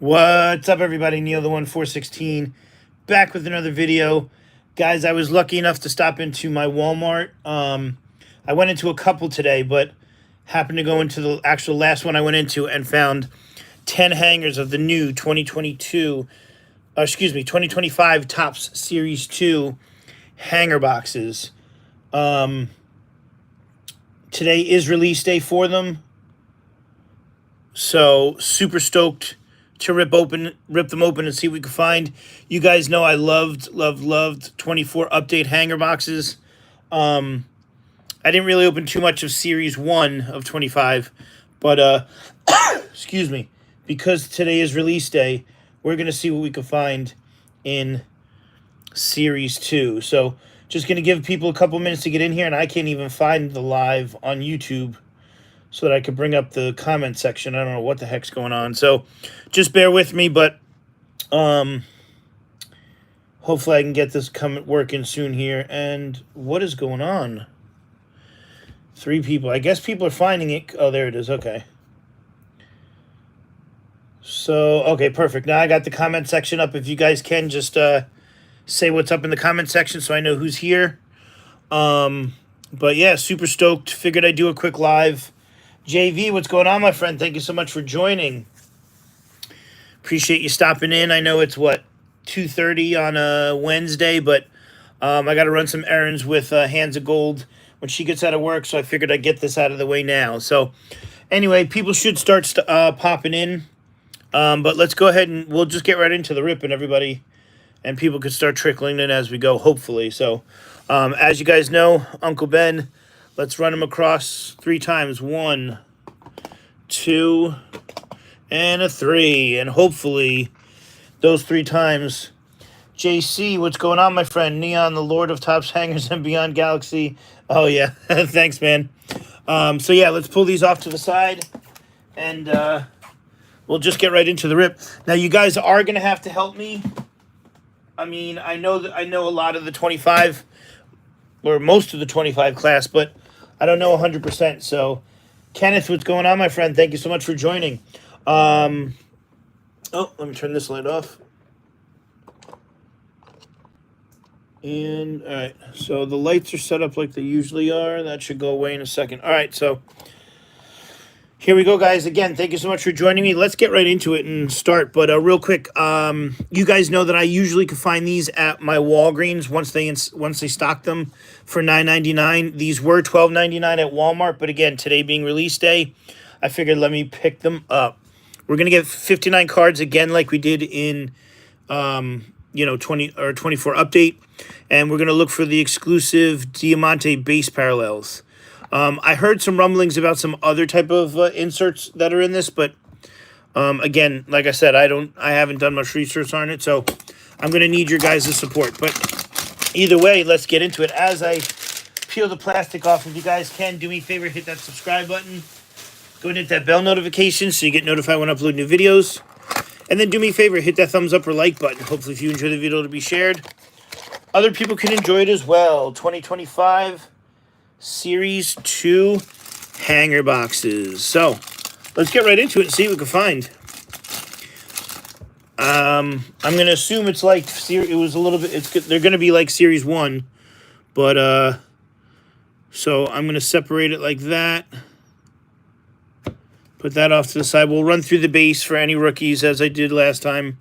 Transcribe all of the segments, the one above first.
What's up, everybody? Neil the 1416 back with another video. Guys, I was lucky enough to stop into my Walmart. I went into a couple today, but happened to go into the actual last one I went into and found 10 hangers of the new 2025 Topps Series 2 hanger boxes. Today is release day for them, so super stoked to rip them open and see what we can find. You guys know I loved 24 update hanger boxes. I didn't really open too much of Series 1 of 25, but excuse me, because today is release day, we're going to see what we can find in Series 2. So just going to give people a couple minutes to get in here, and I can't even find the live on YouTube so that I could bring up the comment section. I don't know what the heck's going on. So just bear with me, but hopefully I can get this working soon here. And what is going on? 3 people. I guess people are finding it. Oh, there it is. Okay. So, okay, perfect. Now I got the comment section up. If you guys can just say what's up in the comment section so I know who's here. But yeah, super stoked. Figured I'd do a quick live. JV, what's going on, my friend? Thank you so much for joining. Appreciate you stopping in. I know it's, 2:30 on a Wednesday, but I got to run some errands with Hands of Gold when she gets out of work, so I figured I'd get this out of the way now. So anyway, people should start popping in, but let's go ahead and we'll just get right into the ripping, everybody, and people could start trickling in as we go, hopefully. So as you guys know, Uncle Ben, let's run them across 3 times. 1, 2, and a 3. And hopefully those 3 times. JC, what's going on, my friend? Neon, the Lord of Topps Hangers and Beyond Galaxy. Oh, yeah. Thanks, man. So, yeah, let's pull these off to the side. And we'll just get right into the rip. Now, you guys are going to have to help me. I mean, I know a lot of the 25, or most of the 25 class, but I don't know 100%. So, Kenneth, what's going on, my friend? Thank you so much for joining. Oh, let me turn this light off. And, all right, so the lights are set up like they usually are. That should go away in a second. All right, so here we go, guys. Again, thank you so much for joining me. Let's get right into it and start. But real quick, you guys know that I usually can find these at my Walgreens once they stock them for $9.99. These were $12.99 at Walmart, but again, today being release day, I figured let me pick them up. We're gonna get 59 cards again, like we did in 20 or 24 update, and we're gonna look for the exclusive Diamante base parallels. I heard some rumblings about some other type of inserts that are in this, but again, like I said, I haven't done much research on it, so I'm gonna need your guys' support. But either way, let's get into it. As I peel the plastic off, if you guys can do me a favor, hit that subscribe button. Go and hit that bell notification so you get notified when I upload new videos. And then do me a favor, hit that thumbs up or like button. Hopefully, if you enjoy the video, it'll be shared. Other people can enjoy it as well. 2025 Series 2 hanger boxes. So, let's get right into it and see what we can find. I'm going to assume it's like, it was a little bit, they're going to be like Series 1. But, so I'm going to separate it like that. Put that off to the side. We'll run through the base for any rookies as I did last time.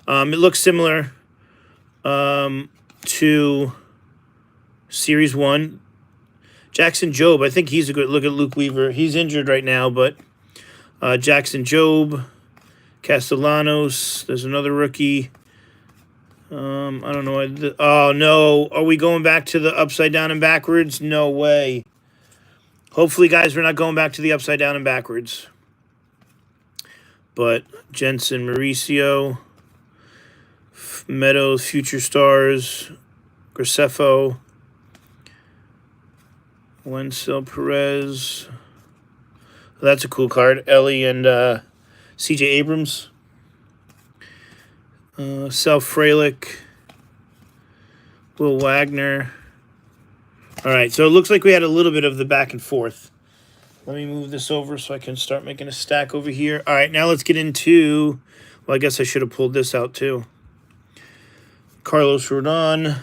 It looks similar to Series 1. Jackson Jobe, I think he's a good look at Luke Weaver. He's injured right now, but Jackson Jobe, Castellanos, there's another rookie. I don't know. Oh, no. Are we going back to the upside down and backwards? No way. Hopefully, guys, we're not going back to the upside down and backwards. But Jensen Mauricio, Meadows, Future Stars, Graceffo, Wenzel Perez. That's a cool card. Ellie and C.J. Abrams. Self Fralick, Will Wagner. All right, so it looks like we had a little bit of the back and forth. Let me move this over so I can start making a stack over here. All right, now let's get into, well, I guess I should have pulled this out too. Carlos Rodon,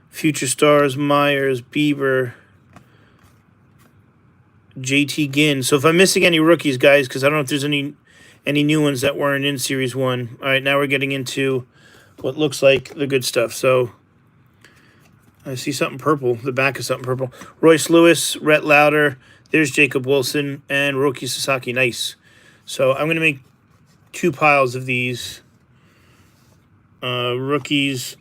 Future Stars, Myers, Bieber, JT Ginn. So if I'm missing any rookies, guys, because I don't know if there's any new ones that weren't in Series 1. All right, now we're getting into what looks like the good stuff. So I see something purple. The back is something purple. Royce Lewis, Rhett Lauder. There's Jacob Wilson and Roki Sasaki. Nice. So I'm going to make 2 piles of these. Rookies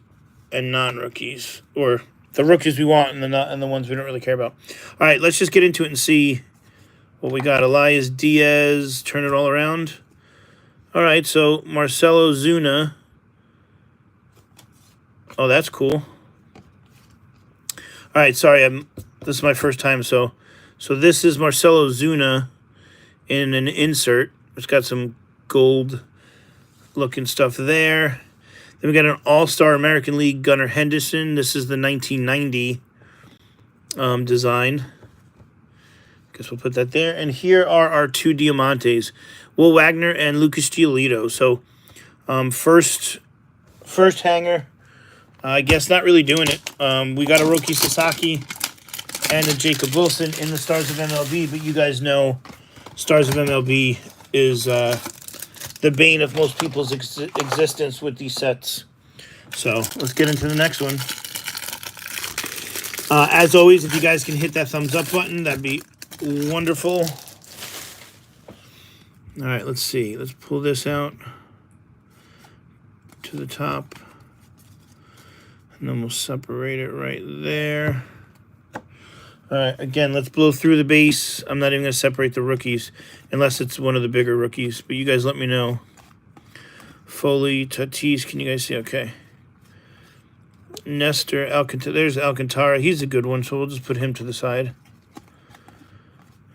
and non-rookies. Or the rookies we want and the ones we don't really care about. All right, let's just get into it and see what we got. Elias Diaz. Turn it all around. All right, so Marcelo Zuna. Oh, that's cool. All right, sorry, this is my first time, so this is Marcelo Zuna in an insert. It's got some gold-looking stuff there. Then we got an All-Star American League Gunnar Henderson. This is the 1990 design. Guess we'll put that there. And here are our 2 Diamantes, Will Wagner and Lucas Giolito. So first hanger. I guess not really doing it. We got a Roki Sasaki and a Jacob Wilson in the Stars of MLB, but you guys know Stars of MLB is the bane of most people's existence with these sets. So let's get into the next one. As always, if you guys can hit that thumbs up button, that'd be wonderful. All right, let's see. Let's pull this out to the top. And then we'll separate it right there. All right, again, let's blow through the base. I'm not even going to separate the rookies unless it's one of the bigger rookies. But you guys let me know. Foley, Tatis, can you guys see? Okay. Nestor, Alcantara. There's Alcantara. He's a good one, so we'll just put him to the side.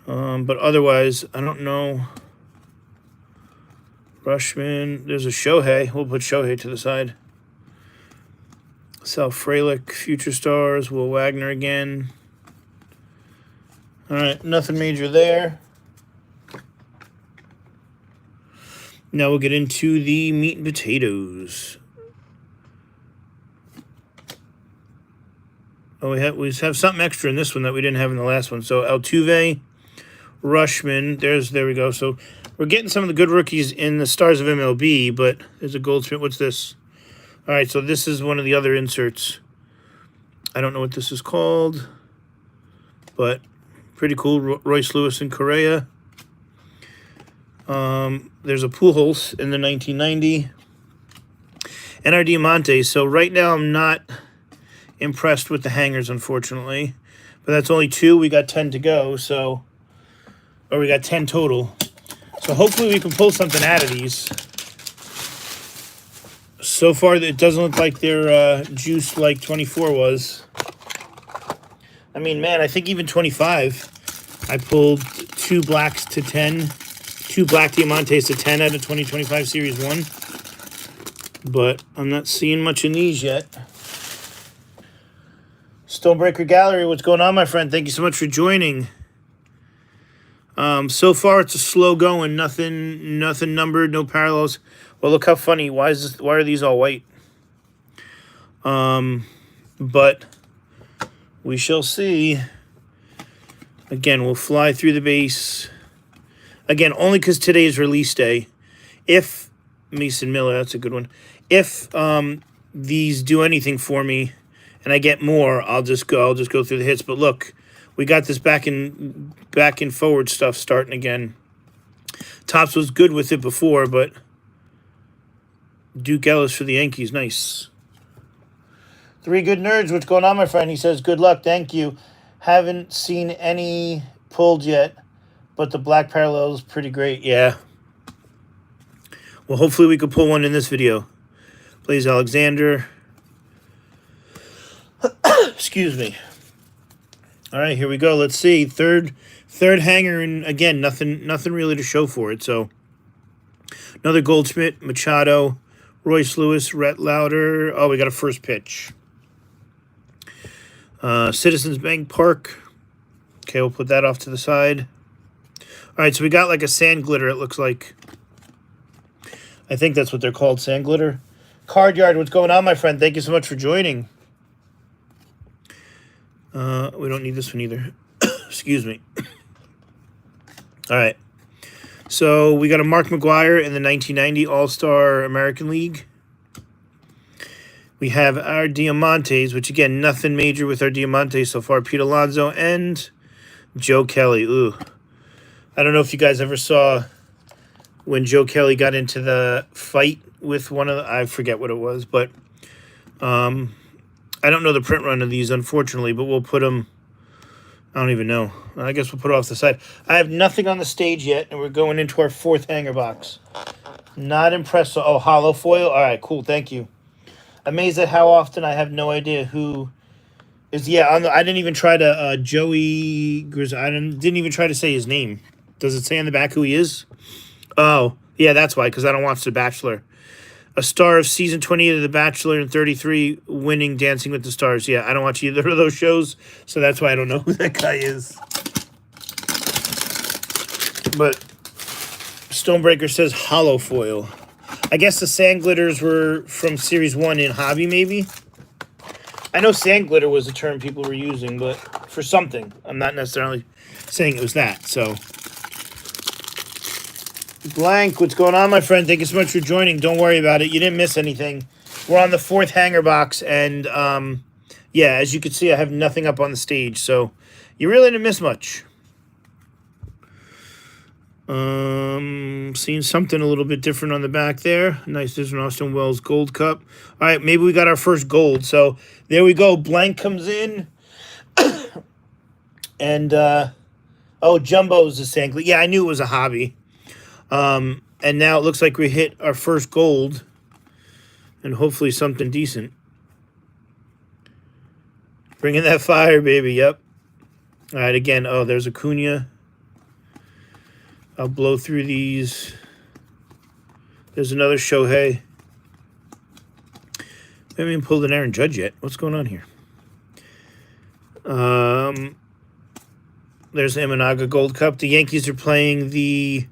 But otherwise, I don't know. Rushman. There's a Shohei. We'll put Shohei to the side. Sal Frelick, Future Stars, Will Wagner again. All right, nothing major there. Now we'll get into the meat and potatoes. Oh, we have something extra in this one that we didn't have in the last one. So Altuve, Rushman, there we go. So we're getting some of the good rookies in the Stars of MLB, but there's a Goldschmidt. What's this? All right, so this is one of the other inserts. I don't know what this is called, but pretty cool. Royce Lewis and Correa. There's a Pujols in the 1990. And our Diamante. So right now I'm not impressed with the hangers, unfortunately. But that's only 2. We got 10 to go, so... Or we got 10 total. So hopefully we can pull something out of these. So far, it doesn't look like they're juiced like 24 was. I mean, man, I think even 25. I pulled 2 blacks to 10. 2 black Diamantes to 10 out of 2025 Series 1. But I'm not seeing much in these yet. Stonebreaker Gallery, what's going on, my friend? Thank you so much for joining. So far, it's a slow going. Nothing numbered, no parallels. Well, look how funny. Why are these all white? But we shall see. Again, we'll fly through the base. Again, only because today is release day. If Mason Miller, that's a good one. If these do anything for me, and I get more, I'll just go through the hits. But look, we got this back and forward stuff starting again. Topps was good with it before, but Duke Ellis for the Yankees, nice. 3 Good Nerds, what's going on, my friend? He says, good luck, thank you. Haven't seen any pulled yet, but the black parallel is pretty great, yeah. Well, hopefully we can pull one in this video. Blaze Alexander. Excuse me. All right, here we go. Let's see. Third hanger, and again, nothing really to show for it. So another Goldschmidt, Machado, Royce Lewis, Rhett Lauder. Oh, we got a first pitch. Citizens Bank Park, Okay, we'll put that off to the side. All right, so we got like a sand glitter, it looks like. I think that's what they're called, sand glitter. Card Yard, what's going on, my friend? Thank you so much for joining. We don't need this one either. Excuse me. All right. So we got a Mark McGuire in the 1990 All-Star American League. We have our Diamantes, which, again, nothing major with our Diamantes so far. Pete Alonso and Joe Kelly. Ooh. I don't know if you guys ever saw when Joe Kelly got into the fight with one of the... I forget what it was, but... I don't know the print run of these, unfortunately, but we'll put them... I don't even know. I guess we'll put it off the side. I have nothing on the stage yet, and we're going into our fourth hanger box. Not impressed. Oh, hollow foil? All right, cool. Thank you. Amazed at how often I have no idea who is... Yeah, I didn't even try to... Joey... I didn't even try to say his name. Does it say on the back who he is? Oh, yeah, that's why, because I don't watch The Bachelor. A star of season 28 of The Bachelor and 33 winning Dancing with the Stars. Yeah, I don't watch either of those shows, so that's why I don't know who that guy is. But Stonebreaker says hollow foil. I guess the sand glitters were from Series 1 in Hobby, maybe? I know sand glitter was a term people were using, but for something. I'm not necessarily saying it was that, so... Blank, what's going on, my friend? Thank you so much for joining. Don't worry about it. You didn't miss anything. We're on the fourth hanger box, and, yeah, as you can see, I have nothing up on the stage, so you really didn't miss much. Seeing something a little bit different on the back there. Nice, there's an Austin Wells Gold Cup. All right, maybe we got our first gold, so there we go. Blank comes in, and, oh, Jumbo's the sand glitter. Yeah, I knew it was a hobby. And now it looks like we hit our first gold and hopefully something decent. Bringing that fire, baby. Yep. All right, again. Oh, there's Acuna. I'll blow through these. There's another Shohei. I haven't even pulled an Aaron Judge yet. What's going on here? There's Imanaga Gold Cup. The Yankees are playing the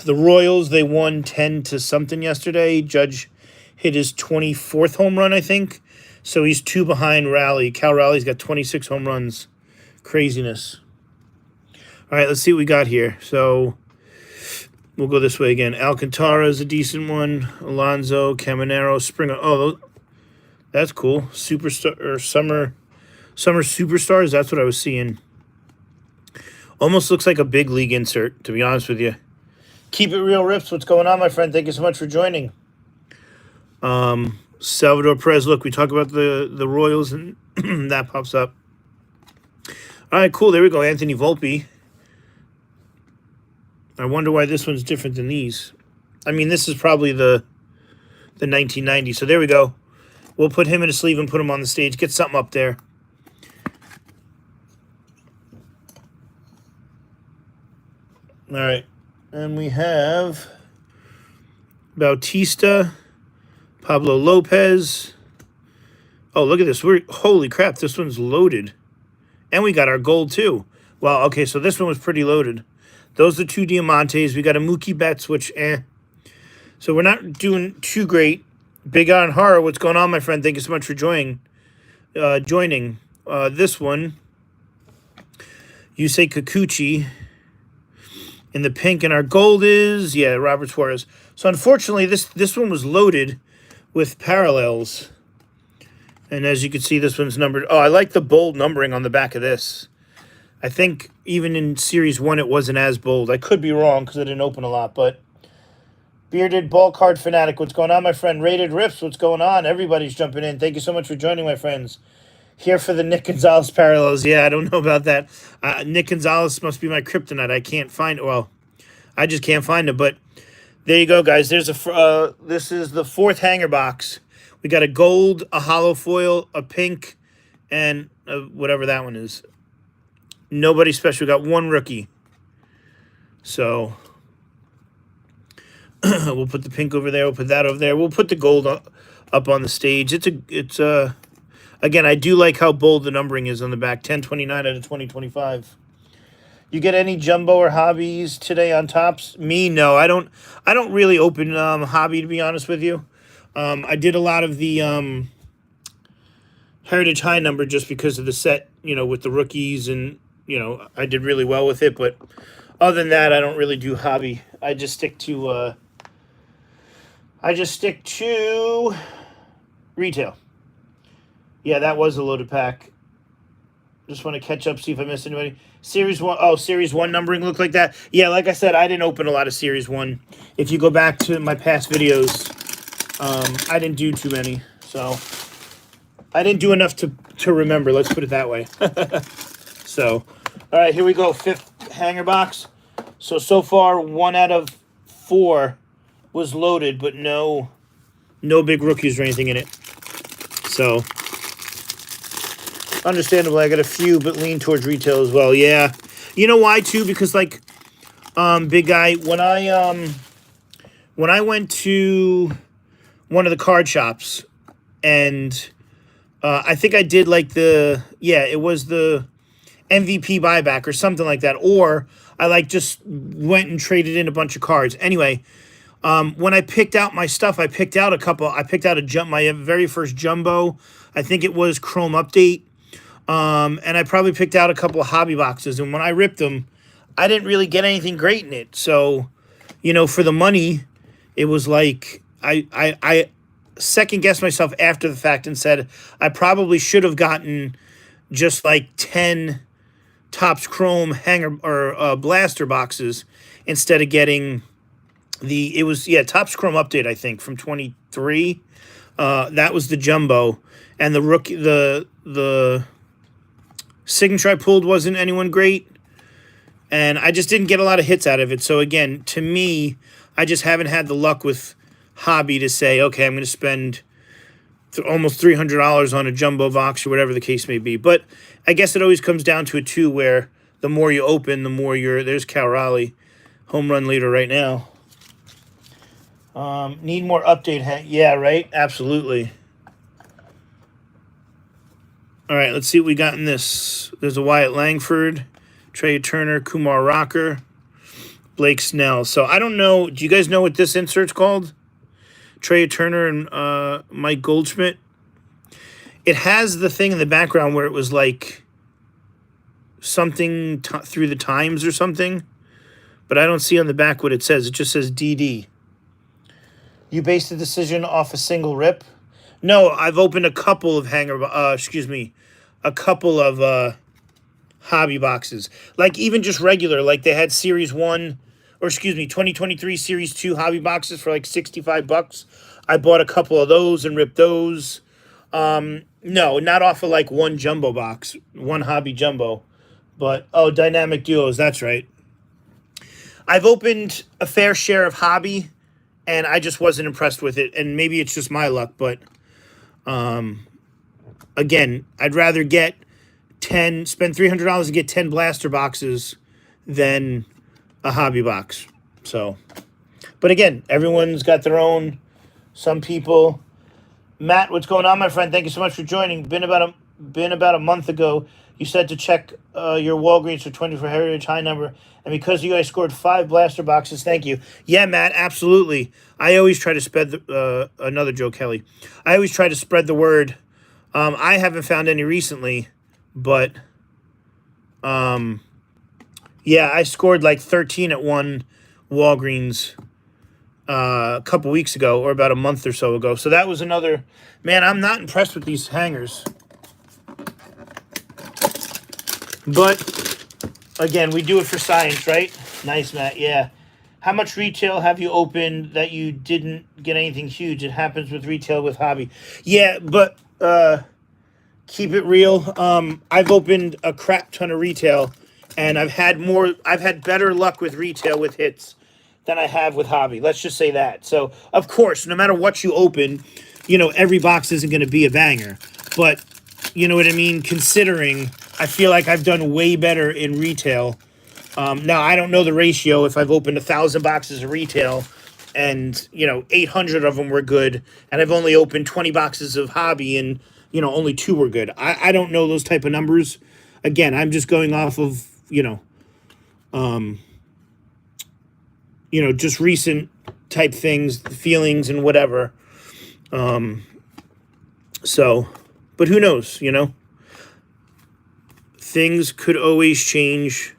Royals. They won 10-something yesterday. Judge hit his 24th home run, I think. So he's 2 behind Raleigh. Cal Raleigh's got 26 home runs. Craziness. All right, let's see what we got here. So we'll go this way again. Alcantara is a decent one. Alonso, Caminero, Springer. Oh, that's cool. Superstar or summer superstars. That's what I was seeing. Almost looks like a big league insert, to be honest with you. Keep it real, Rips. What's going on, my friend? Thank you so much for joining. Salvador Perez. Look, we talk about the Royals, and that pops up. All right, cool. There we go. Anthony Volpe. I wonder why this one's different than these. I mean, this is probably the 1990. So there we go. We'll put him in a sleeve and put him on the stage. Get something up there. All right. And we have Bautista, Pablo Lopez. Oh, look at this. Holy crap, this one's loaded. And we got our gold, too. Wow, okay, so this one was pretty loaded. Those are 2 Diamantes. We got a Mookie Betts, which, So we're not doing too great. Big Iron Horror, what's going on, my friend? Thank you so much for joining. This one, you say Kikuchi. In the pink, and our gold is, yeah, Robert Suarez. So unfortunately, this one was loaded with parallels. And as you can see, this one's numbered. Oh, I like the bold numbering on the back of this. I think even in Series 1, it wasn't as bold. I could be wrong because it didn't open a lot, but Bearded Ball Card Fanatic, what's going on, my friend? Rated Rips, what's going on? Everybody's jumping in. Thank you so much for joining, my friends. Here for the Nick Gonzalez parallels. Yeah, I don't know about that. Nick Gonzalez must be my kryptonite. I can't find it. Well, I just can't find it. But there you go, guys. There's this is the fourth hanger box. We got a gold, a hollow foil, a pink, and whatever that one is. Nobody special. We got one rookie. So we'll put the pink over there. We'll put that over there. We'll put the gold up on the stage. It's Again, I do like how bold the numbering is on the back. 1029 out of 2025. You get any jumbo or hobbies today on tops? Me, no. I don't. I don't really open hobby, to be honest with you. I did a lot of the Heritage High number just because of the set, with the rookies, and I did really well with it. But other than that, I don't really do hobby. I just stick to retail. Yeah, that was a loaded pack. Just want to catch up, see if I missed anybody. Series 1. Oh, Series 1 numbering looked like that. Yeah, like I said, I didn't open a lot of Series 1. If you go back to my past videos, I didn't do too many. So, I didn't do enough to remember. Let's put it that way. So, all right, here we go. 5th hanger box. So far, 1 out of 4 was loaded, but no big rookies or anything in it. So, understandable. I got a few, but lean towards retail as well. Yeah. You know why, too? Because, big guy, when I went to one of the card shops, and I think I did, it was the MVP buyback or something like that, or I, just went and traded in a bunch of cards. Anyway, when I picked out my stuff, I picked out my very first jumbo. I think it was Chrome Update. And I probably picked out a couple of hobby boxes, and when I ripped them, I didn't really get anything great in it. So, for the money, it was like I second guessed myself after the fact and said I probably should have gotten just 10 Topps Chrome hanger or blaster boxes instead of getting Topps Chrome Update, I think, from 23. That was the jumbo, and the rookie the signature I pulled wasn't anyone great, and I just didn't get a lot of hits out of it. So again, to me, I just haven't had the luck with hobby to say, okay, I'm going to spend almost $300 on a jumbo box or whatever the case may be. But I guess it always comes down to it too, where the more you open, the more there's Cal Raleigh, home run leader right now. Need more update. Yeah, right? Absolutely. All right, let's see what we got in this. There's a Wyatt Langford, Trey Turner, Kumar Rocker, Blake Snell. So I don't know. Do you guys know what this insert's called? Trey Turner and Mike Goldschmidt. It has the thing in the background where it was something through the times or something, but I don't see on the back what it says. It just says DD. You based the decision off a single rip? No, I've opened a couple of a couple of hobby boxes. Even just regular, they had Series 1, 2023 Series 2 hobby boxes for $65. I bought a couple of those and ripped those. No, not off of one jumbo box, one hobby jumbo. But, Dynamic Duos, that's right. I've opened a fair share of hobby, and I just wasn't impressed with it. And maybe it's just my luck, but again, I'd rather spend $300 and get 10 blaster boxes than a hobby box. So, but again, everyone's got their own. Some people. Matt, what's going on, my friend? Thank you so much for joining. Been about a month ago. You said to check your Walgreens for 24 Heritage High number, and because you guys scored 5 blaster boxes, thank you. Yeah, Matt, absolutely. I always try to spread another Joe Kelly. I always try to spread the word. I haven't found any recently, but yeah, I scored 13 at one Walgreens a couple weeks ago, or about a month or so ago. So that was another. Man, I'm not impressed with these hangers. But, again, we do it for science, right? Nice, Matt, yeah. How much retail have you opened that you didn't get anything huge? It happens with retail with hobby. Yeah, but keep it real. I've opened a crap ton of retail, and I've had better luck with retail with hits than I have with hobby. Let's just say that. So, of course, no matter what you open, every box isn't going to be a banger. But, you know what I mean? Considering, I feel like I've done way better in retail. Now, I don't know the ratio if I've opened 1,000 boxes of retail and, 800 of them were good, and I've only opened 20 boxes of hobby and, you know, only 2 were good. I don't know those type of numbers. Again, I'm just going off of, just recent type things, feelings and whatever. So, but who knows, Things could always change.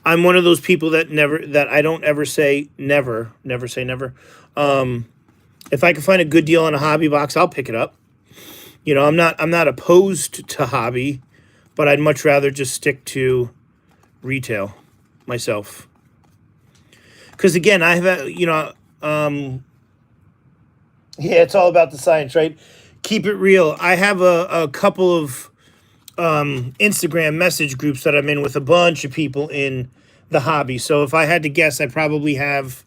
I'm one of those people that I don't ever say never say never. If I can find a good deal on a hobby box, I'll pick it up. I'm not opposed to hobby, but I'd much rather just stick to retail myself. Because again, I have it's all about the science, right? Keep it real. I have a couple of Instagram message groups that I'm in with a bunch of people in the hobby. So if I had to guess, I probably have,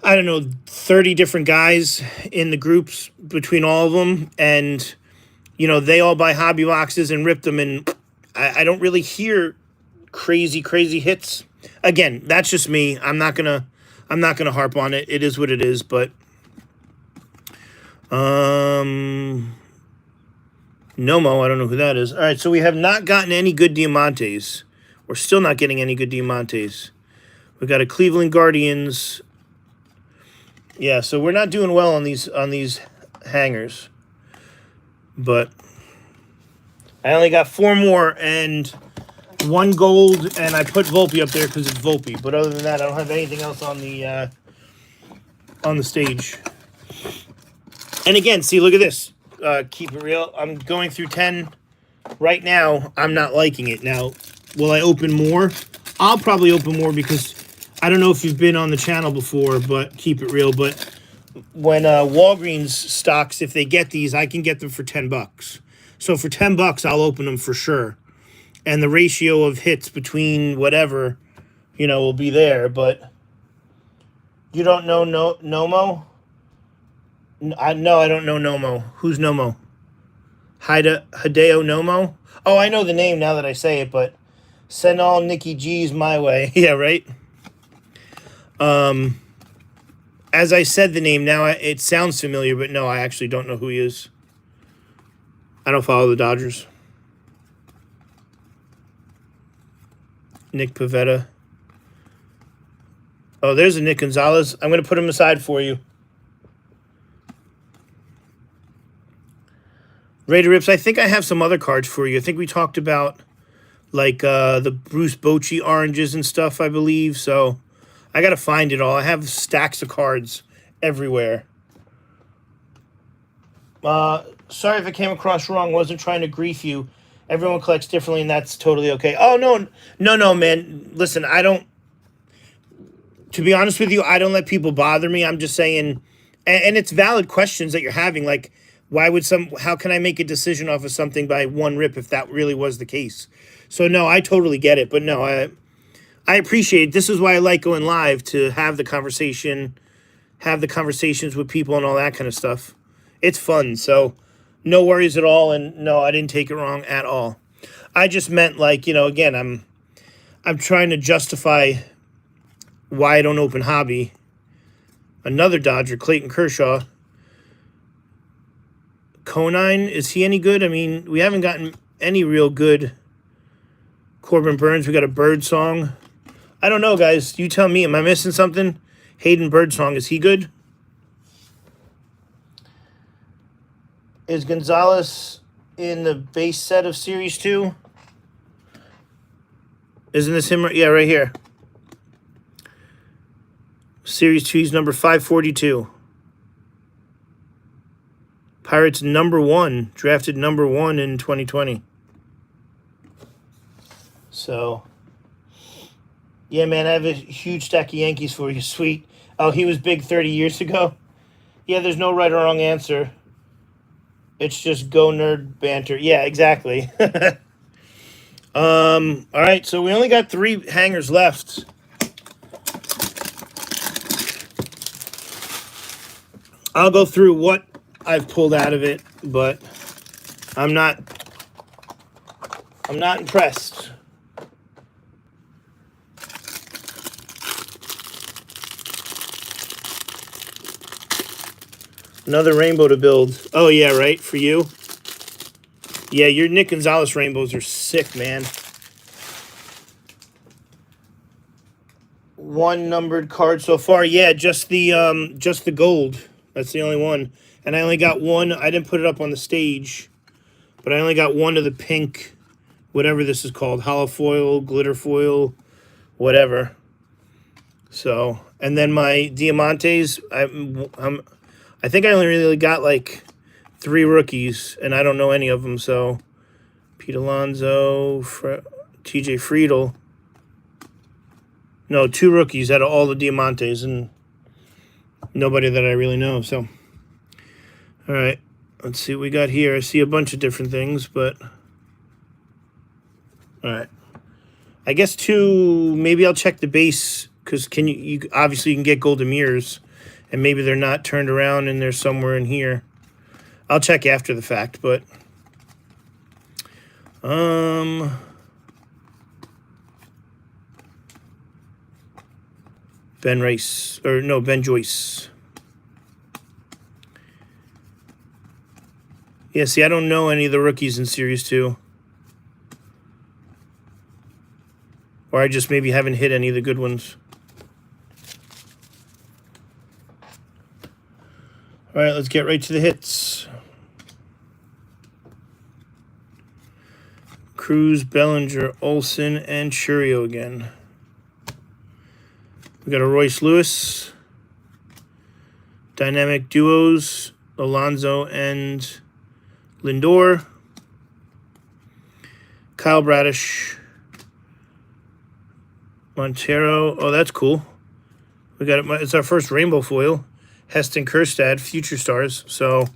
I don't know, 30 different guys in the groups between all of them. And, they all buy hobby boxes and rip them. And I don't really hear crazy hits. Again, that's just me. I'm not gonna harp on it. It is what it is. But, Nomo, I don't know who that is. All right, so we have not gotten any good Diamantes. We're still not getting any good Diamantes. We got a Cleveland Guardians. Yeah, so we're not doing well on these hangers. But I only got 4 more and 1 gold, and I put Volpe up there because it's Volpe. But other than that, I don't have anything else on the stage. And again, see, look at this. Keep it real. I'm going through 10 right now. I'm not liking it. Now, will I open more? I'll probably open more because I don't know if you've been on the channel before, but keep it real. But when Walgreens stocks, if they get these, I can get them for $10. So for $10, I'll open them for sure. And the ratio of hits between whatever, will be there. But you don't know Nomo? No, I don't know Nomo. Who's Nomo? Hideo Nomo? Oh, I know the name now that I say it, but send all Nikki G's my way. Yeah, right? As I said the name, now it sounds familiar, but no, I actually don't know who he is. I don't follow the Dodgers. Nick Pivetta. Oh, there's a Nick Gonzalez. I'm going to put him aside for you. Raider Rips, I think I have some other cards for you. I think we talked about, like, the Bruce Bochy oranges and stuff, I believe. So, I got to find it all. I have stacks of cards everywhere. Sorry if I came across wrong. Wasn't trying to grief you. Everyone collects differently, and that's totally okay. Oh, no, man. Listen, I don't... To be honest with you, I don't let people bother me. I'm just saying... And it's valid questions that you're having, like... How can I make a decision off of something by 1 rip if that really was the case? So, no, I totally get it. But, no, I appreciate it. This is why I like going live, to have the conversation, have the conversations with people and all that kind of stuff. It's fun. So, no worries at all. And, no, I didn't take it wrong at all. I just meant, like, again, I'm trying to justify why I don't open hobby. Another Dodger, Clayton Kershaw. Conine, is he any good? I mean, we haven't gotten any real good Corbin Burns. We got a Birdsong. I don't know, guys. You tell me. Am I missing something? Hayden Birdsong, is he good? Is Gonzalez in the base set of Series 2? Isn't this him? Yeah, right here. Series 2, he's number 542. Pirates #1, drafted #1 in 2020. So, yeah, man, I have a huge stack of Yankees for you. Sweet. Oh, he was big 30 years ago? Yeah, there's no right or wrong answer. It's just go nerd banter. Yeah, exactly. All right, so we only got 3 hangers left. I'll go through what I've pulled out of it, but I'm not impressed. Another rainbow to build. Oh yeah, right, for you. Yeah, your Nick Gonzalez rainbows are sick, man. One numbered card so far. Yeah, just the gold. That's the only one. And I only got one. I didn't put it up on the stage, but I only got one of the pink, whatever this is called, hollow foil, glitter foil, whatever. So, and then my Diamantes, I think I only really got like 3 rookies, and I don't know any of them. So, Pete Alonso, TJ Friedel. No, 2 rookies out of all the Diamantes, and nobody that I really know. So, all right, let's see what we got here. I see a bunch of different things, but all right. I guess 2. Maybe I'll check the base because you obviously you can get golden mirrors, and maybe they're not turned around and they're somewhere in here. I'll check after the fact, but Ben Rice, or no, Ben Joyce. Yeah, see, I don't know any of the rookies in Series 2. Or I just maybe haven't hit any of the good ones. All right, let's get right to the hits. Cruz, Bellinger, Olsen, and Churio again. We got a Royce Lewis. Dynamic duos, Alonso and Lindor. Kyle Bradish. Montero. Oh, that's cool. We got it. It's our first rainbow foil. Heston Kjerstad, Future Stars. So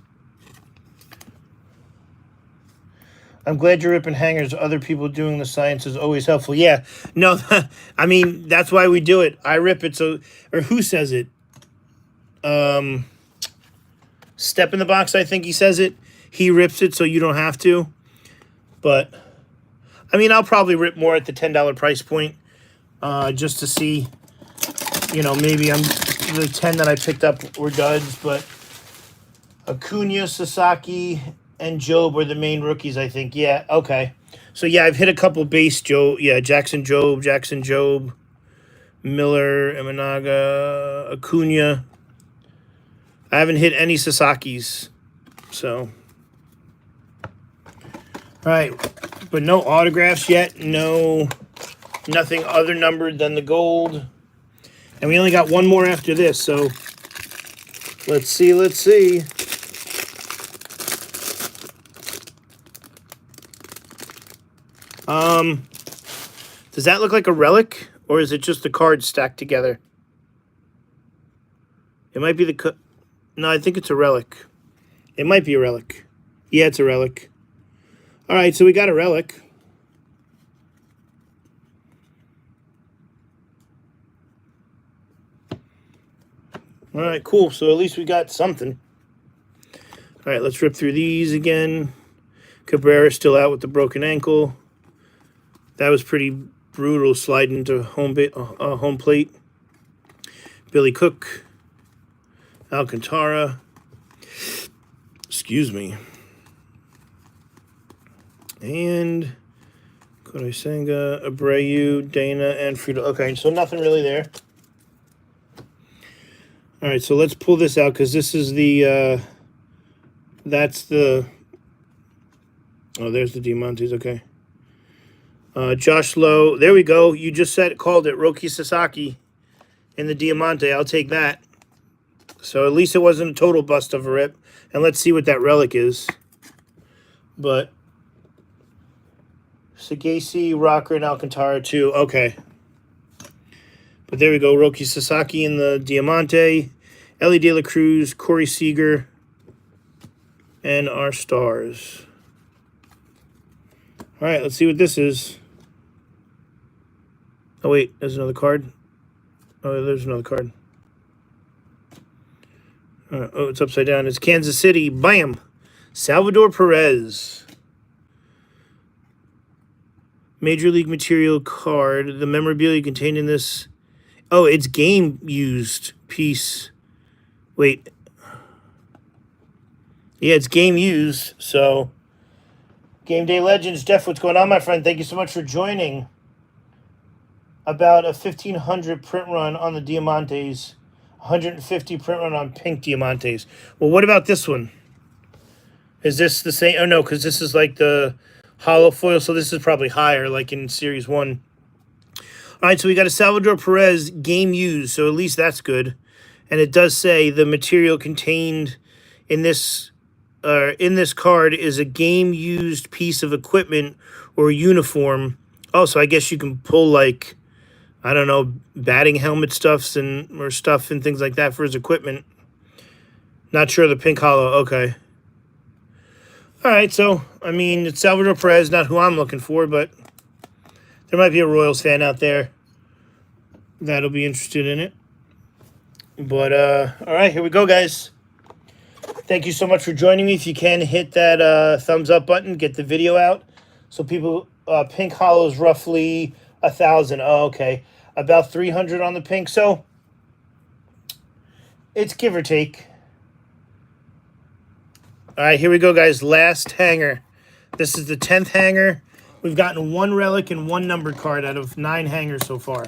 I'm glad you're ripping hangers. Other people doing the science is always helpful. Yeah. No, I mean, that's why we do it. I rip it so, or who says it? Step in the Box, I think he says it. He rips it so you don't have to. But, I mean, I'll probably rip more at the $10 price point just to see, you know, maybe the 10 that I picked up were duds, but Acuna, Sasaki, and Job are the main rookies, I think. Yeah, okay. So, yeah, I've hit a couple base Job. Yeah, Jackson Job, Miller, Imanaga, Acuna. I haven't hit any Sasaki's. So, all right. But no autographs yet. Nothing other numbered than the gold. And we only got one more after this, so let's see. Does that look like a relic, or is it just the cards stacked together? It might be no, I think it's a relic. It might be a relic. Yeah, it's a relic. All right, so we got a relic. All right, cool. So at least we got something. All right, let's rip through these again. Cabrera still out with the broken ankle. That was pretty brutal sliding into home plate. Billy Cook. Alcantara. Excuse me. And Kodai Senga, Abreu, Dana, and Friedel. Okay, so nothing really there. All right, so let's pull this out because this is the, that's the, oh, there's the Diamantes, okay. Josh Lowe, there we go. You just called it Roki Sasaki in the Diamante. I'll take that. So at least it wasn't a total bust of a rip. And let's see what that relic is. But Sagasi, Rocker, and Alcantara too. Okay. But there we go. Roki Sasaki in the Diamante. Ellie De La Cruz, Corey Seager, and our stars. All right, let's see what this is. Oh, wait, there's another card. Oh, there's another card. Oh, it's upside down. It's Kansas City. Bam! Salvador Perez. Major League Material card. The memorabilia contained in this. Oh, it's game used piece. Wait. Yeah, it's game used, so Game Day Legends. Jeff, what's going on, my friend? Thank you so much for joining. About a 1,500 print run on the Diamantes. 150 print run on pink Diamantes. Well, what about this one? Is this the same? Oh, no, because this is like the hollow foil, so this is probably higher, like in Series 1. All right, so we got a Salvador Perez game used, so at least that's good. And it does say the material contained in this card is a game-used piece of equipment or uniform. Oh, so I guess you can pull, like, I don't know, batting helmet stuffs or stuff and things like that for his equipment. Not sure the pink hollow. Okay. All right, so, I mean, it's Salvador Perez, not who I'm looking for, but there might be a Royals fan out there that'll be interested in it. But, all right, here we go, guys. Thank you so much for joining me. If you can, hit that thumbs up button, get the video out. So people, pink hollow is roughly 1,000. Oh, okay. About 300 on the pink. So it's give or take. All right, here we go, guys. Last hanger. This is the 10th hanger. We've gotten 1 relic and 1 numbered card out of 9 hangers so far.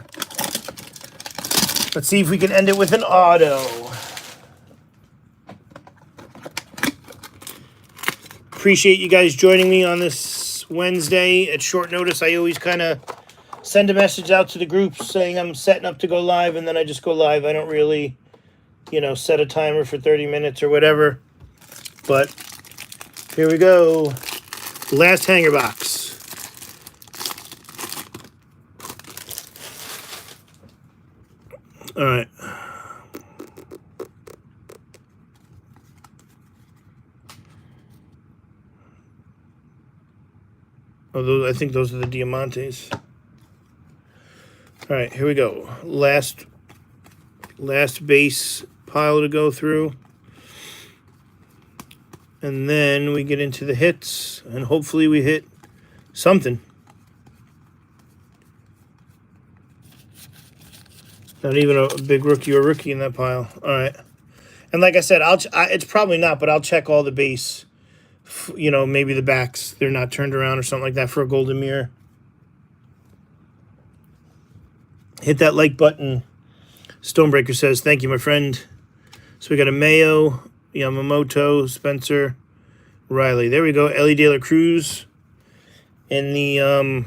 Let's see if we can end it with an auto. Appreciate you guys joining me on this Wednesday at short notice. I always kind of send a message out to the groups saying I'm setting up to go live, and then I just go live. I don't really, you know, set a timer for 30 minutes or whatever. But here we go. Last hanger box. All right. Although I think those are the Diamantes. All right, here we go. Last base pile to go through. And then we get into the hits, and hopefully we hit something. Not even a big rookie or rookie in that pile. All right. And like I said, it's probably not, but I'll check all the base. You know, maybe the backs, they're not turned around or something like that for a golden mirror. Hit that like button. Stonebreaker says, thank you, my friend. So we got a Mayo, Yamamoto, Spencer, Riley. There we go. Ellie De La Cruz. And the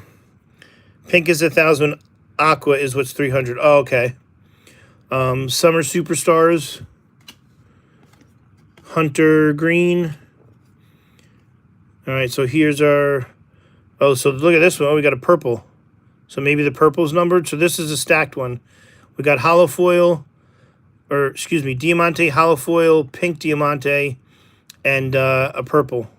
pink is 1,000. Aqua is what's 300. Oh, okay. Summer Superstars. Hunter Green. All right, so here's our... Oh, so look at this one. Oh, we got a purple. So maybe the purple's numbered. So this is a stacked one. We got hollow foil, or excuse me, Diamante, hollow foil, pink Diamante, and a purple.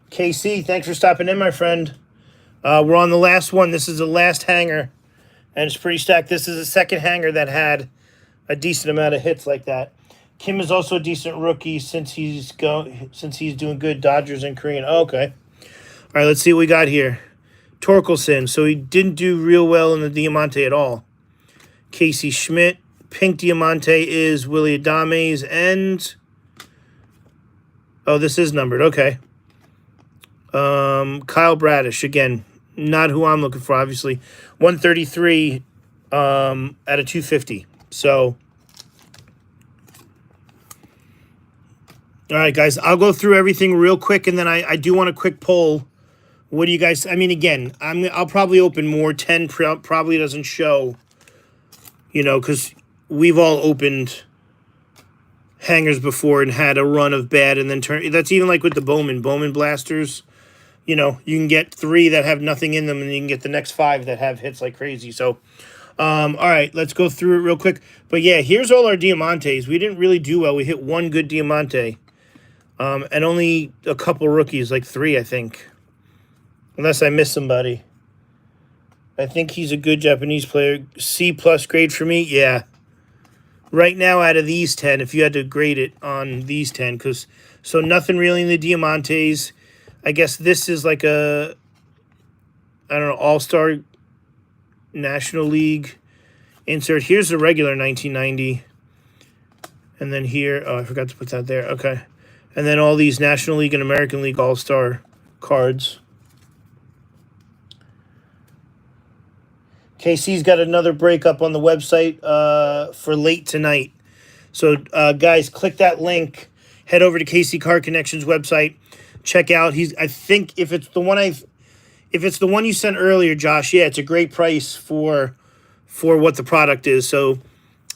KC, thanks for stopping in, my friend. We're on the last one. This is the last hanger, and it's pretty stacked. This is the second hanger that had a decent amount of hits like that. Kim is also a decent rookie since he's doing good. Dodgers and Korean. Oh, okay. All right, let's see what we got here. Torkelson. So he didn't do real well in the Diamante at all. Casey Schmidt. Pink Diamante is Willie Adames. And... oh, this is numbered. Okay. Kyle Bradish. Again, not who I'm looking for, obviously. 133 out of 250. So... all right, guys, I'll go through everything real quick, and then I do want a quick poll. What do you guys... I mean, again, I'll probably open more. 10 probably doesn't show, you know, because we've all opened hangers before and had a run of bad and then turn... that's even like with the Bowman blasters. You know, you can get 3 that have nothing in them, and you can get the next 5 that have hits like crazy. So, all right, let's go through it real quick. But, yeah, here's all our Diamantes. We didn't really do well. We hit 1 good Diamante. And only a couple rookies, like 3, I think. Unless I missed somebody. I think he's a good Japanese player. C+ grade for me? Yeah. Right now, out of these 10, if you had to grade it on these 10, because... so nothing really in the Diamantes. I guess this is like a... I don't know, All-Star National League insert. Here's the regular 1990. And then here, oh, I forgot to put that there. Okay. And then all these National League and American League All-Star cards. KC's got another break up on the website for late tonight. So, guys, click that link. Head over to KC Card Connections website. Check out. I think if it's the one you sent earlier, Josh, yeah, it's a great price for what the product is. So,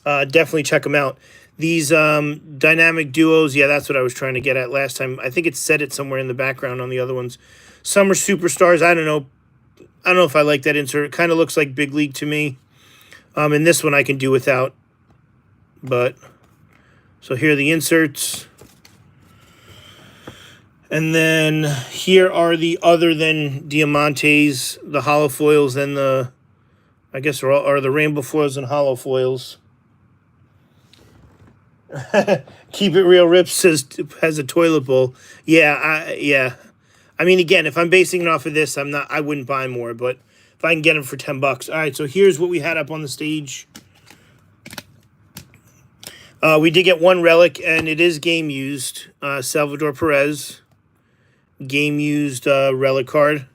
definitely check them out. These dynamic duos, yeah, that's what I was trying to get at last time. I think it said it somewhere in the background on the other ones. Summer Superstars, I don't know. I don't know if I like that insert. It kind of looks like Big League to me. And this one I can do without. But, so here are the inserts. And then here are the other than Diamantes, the hollow foils, and the, I guess, are the rainbow foils and hollow foils. Keep it real. Rips has a toilet bowl. Yeah, yeah. I mean, again, if I'm basing it off of this, I wouldn't buy more. But if I can get them for $10, all right. So here's what we had up on the stage. We did get one relic, and it is game used. Salvador Perez, game used relic card.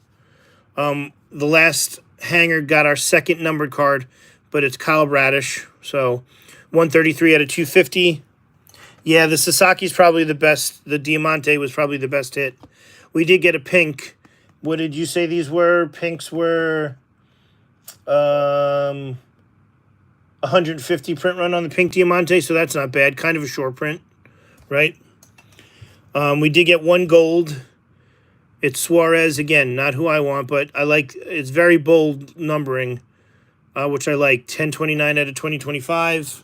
The last hanger got our second numbered card, but it's Kyle Bradish. So 133 out of 250. Yeah, the Sasaki's probably the best. The Diamante was probably the best hit. We did get a pink. What did you say these were? Pinks were 150 print run on the pink Diamante, so that's not bad. Kind of a short print, right? We did get one gold. It's Suarez, again, not who I want, but I like, it's very bold numbering, which I like. 1029 out of 2025.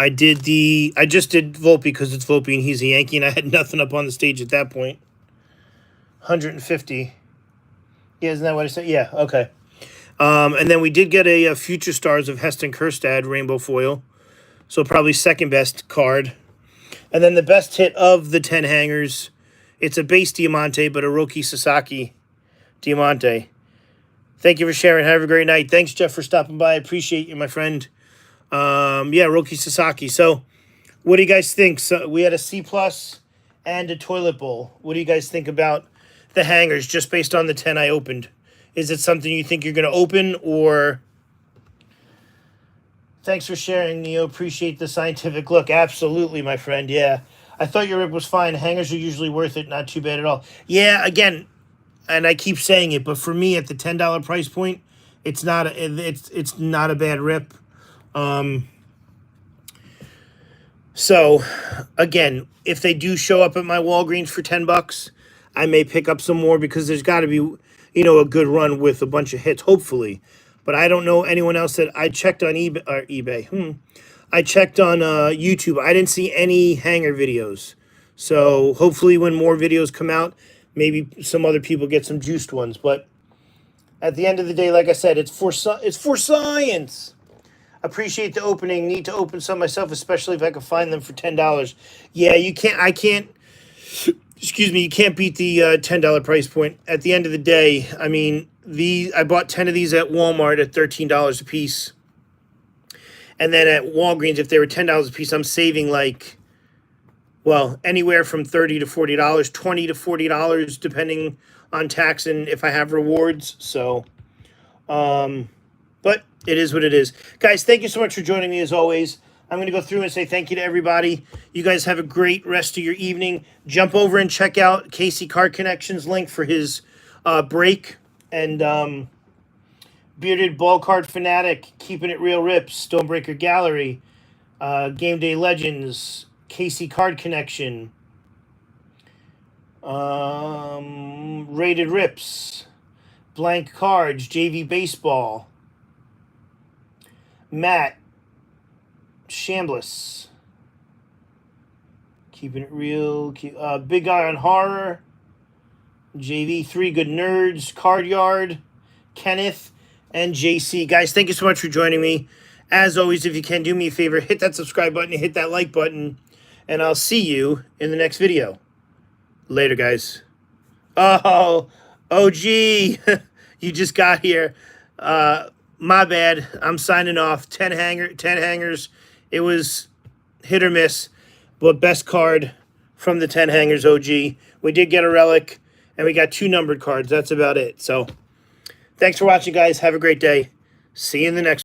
I just did Volpe because it's Volpe and he's a Yankee, and I had nothing up on the stage at that point. 150. Yeah, isn't that what I said? Yeah, okay. And then we did get a Future Stars of Heston Kjerstad rainbow foil. So probably second best card. And then the best hit of the 10 hangers, it's a base Diamante, but a Roki Sasaki Diamante. Thank you for sharing. Have a great night. Thanks, Jeff, for stopping by. I appreciate you, my friend. Yeah, Roki Sasaki. So what do you guys think? So we had a C+ and a toilet bowl. What do you guys think about the hangers just based on the 10 I opened? Is it something you think you're going to open, or... Thanks for sharing, Neo. Appreciate the scientific look. Absolutely, my friend. Yeah. I thought your rip was fine. Hangers are usually worth it. Not too bad at all. Yeah, again, and I keep saying it, but for me at the $10 price point, it's not a bad rip. So, again, if they do show up at my Walgreens for $10, I may pick up some more because there's got to be, a good run with a bunch of hits, hopefully. But I don't know anyone else that I checked on eBay. I checked on YouTube. I didn't see any hanger videos. So hopefully when more videos come out, maybe some other people get some juiced ones. But at the end of the day, like I said, it's for science. Appreciate the opening. Need to open some myself, especially if I can find them for $10. Yeah, you can't. Excuse me, you can't beat the $10 price point. At the end of the day, I mean, I bought 10 of these at Walmart at $13 a piece. And then at Walgreens, if they were $10 a piece, I'm saving anywhere from $30 to $40, $20 to $40, depending on tax and if I have rewards. So, but it is what it is. Guys, thank you so much for joining me as always. I'm going to go through and say thank you to everybody. You guys have a great rest of your evening. Jump over and check out KC Card Connections link for his break. And Bearded Ball Card Fanatic, Keeping It Real Rips, Stonebreaker Gallery, Game Day Legends, KC Card Connection, Rated Rips, Blank Cards, JV Baseball, Matt, Shambliss, Keeping It Real, Big Eye on Horror, JV, Three Good Nerds, Card Yard, Kenneth, and JC. Guys, thank you so much for joining me. As always, if you can, do me a favor, hit that subscribe button, hit that like button, and I'll see you in the next video. Later, guys. Oh, gee, you just got here. my bad. I'm signing off. 10 hangers. It was hit or miss, but best card from the 10 hangers OG. We did get a relic, and we got 2 numbered cards. That's about it. So, thanks for watching, guys. Have a great day. See you in the next